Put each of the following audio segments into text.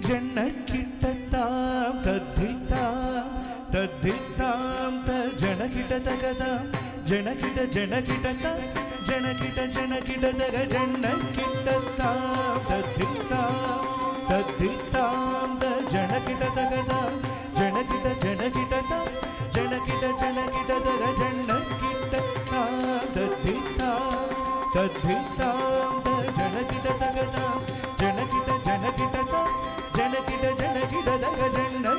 ജനകിടതാം തദ്ധിതാം തദ്ധിതാം ജനകിടതകതാം ജനകിട ജനകിടതാം ജനകിട ജനകിടതക ജനകിടതാം തദ്ധിതാം തദ്ധിതാം ജനകിടതകതാം ജനകിട ജനകിടതാം ജനകിട ജനകിടതക ജനകിടതാം തദ്ധിതാം തദ്ധിതാം ജനകിടതകതാം ജനകിട ജനകിടതാം ജനകിട ജനകിടതക ജനകിടതാം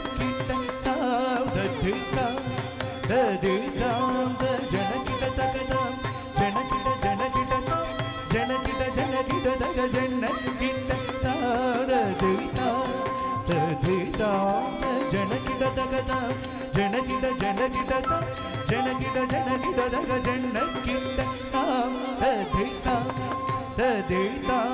തദ്ധിതാം തദ്ധിതാം ജനകിടതകതാം ജനകിട ജനകിടതാം ജനകിട ജനകിടതക ജനകിടതാം തദ്ധിതാം തദ്ധിതാം ജനകിടതകതാം ജനകിട ജനകിടതാം ജനകിട ജനകിടതക ജനകിടതാം തദ്ധിതാം തദ്ധിതാം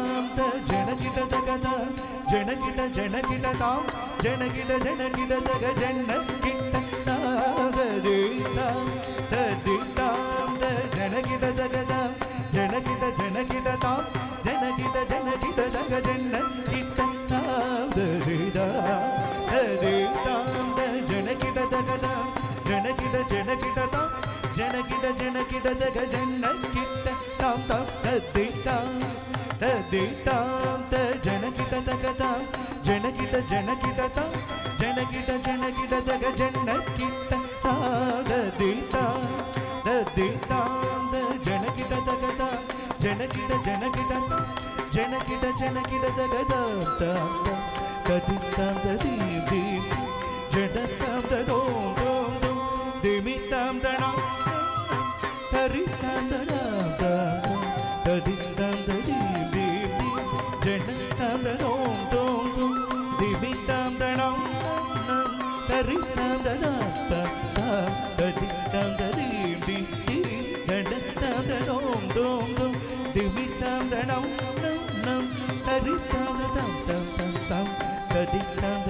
ജനകിടതകതാം ജനകിട ജനകിടതാം ജനകിട ജനകിടതക ജനകിടതാം തദ്ധിതാം തദ്ധിതാം ജനകിടതകതാം ജനകിട ജനകിടതാം ജനകിട ജനകിടതക ജനകിടതാം തദ്ധിതാം തദ്ധിതാം ജനകിടതകതാം ജനകിട ജനകിടതാം ജനകിട ജനകിടതക ജനകിടതാം തദ്ധിതാം തദ്ധിതാം ജനകിടതകതാം ജനകിട ജനകിടതാം ജനകിട ജനകിടതക ജനകിടതാം തദ്ധിതാം തദ്ധിതാം ജനകിടതകതാം ജനകിട ജനകിടതാം ജനകിട ജനകിടതകതാം തദ്ധിതാം തദ്ധിതാം ജനതാം തദോം ദോം ദോം ദിമിതാം തണം തരിതാം തദാം തദ്ധിതാം തദ്ധിതാം ജനതാം തദോം ദോം ദോം ദിമിതാം തണം തരിതാം തദാം തദ്ധിതാം തദ്ധിതാം ജനതാം തദോം ദോം ദോം ദിമിതാം തണം തരിതാം തദാം തദ്ധിതാം തദ്ധിതാം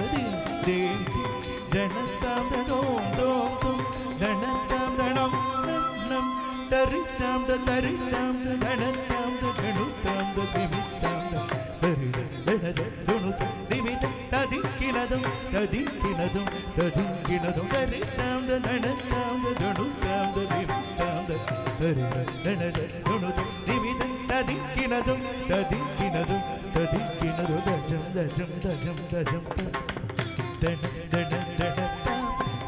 ജനതാം തദോം ദോം ദോം ജനതാം തണം തരിതാം തരിതാം ജനതാം ജനുതാം ദിമിതാം ദിമിതാം തദിക്കിനതും തദിക്കിനതും തദിക്കിനതും തരിതാം ജനതാം ജനുതാം ദിമിതാം ജനുതാം ദിമിതാം തദിക്കിനതും തദിക്കിനതും തദിക്കിനതും ദജം ദജം ദജം ദജം ദന ദന ദന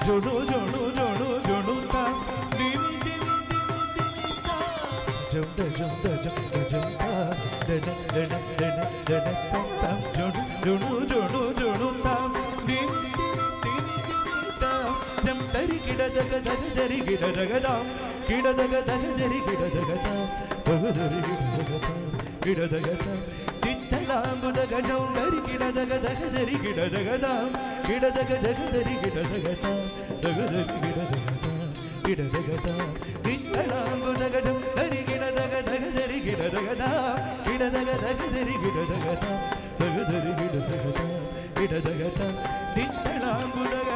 ജോണു ജോണു ജോണു ജോണു താം ദിമി ദിമി ദിമി ദിമി താം ജം ദജം ദജം ദജം താം ദന ദന ദന ദന താം ജോണു ജോണു ജോണു ജോണു താം ദിമി ദിമി ദിമി ദിമി താം ജം തരി കിടദക ദന ജരി കിടദക താം കിടദക ദന ജരി കിടദക താം ബഹദരി കിടദക താം കിടദക താം ചിത്തലാംബുദക ജം തരി കിടദക ദക ജരി കിടദക താം കിടദക ദക ജരി കിടദക താം ദഗദരി കിടദക താം കിടദക താം ചിത്തലാംബുദക ജം തരി കിടദക ദക ജരി കിടദക താം കിടദക ദക ജരി കിടദക താം ദഗദരി കിടദക താം കിടദക താം ചിത്തലാംബുദക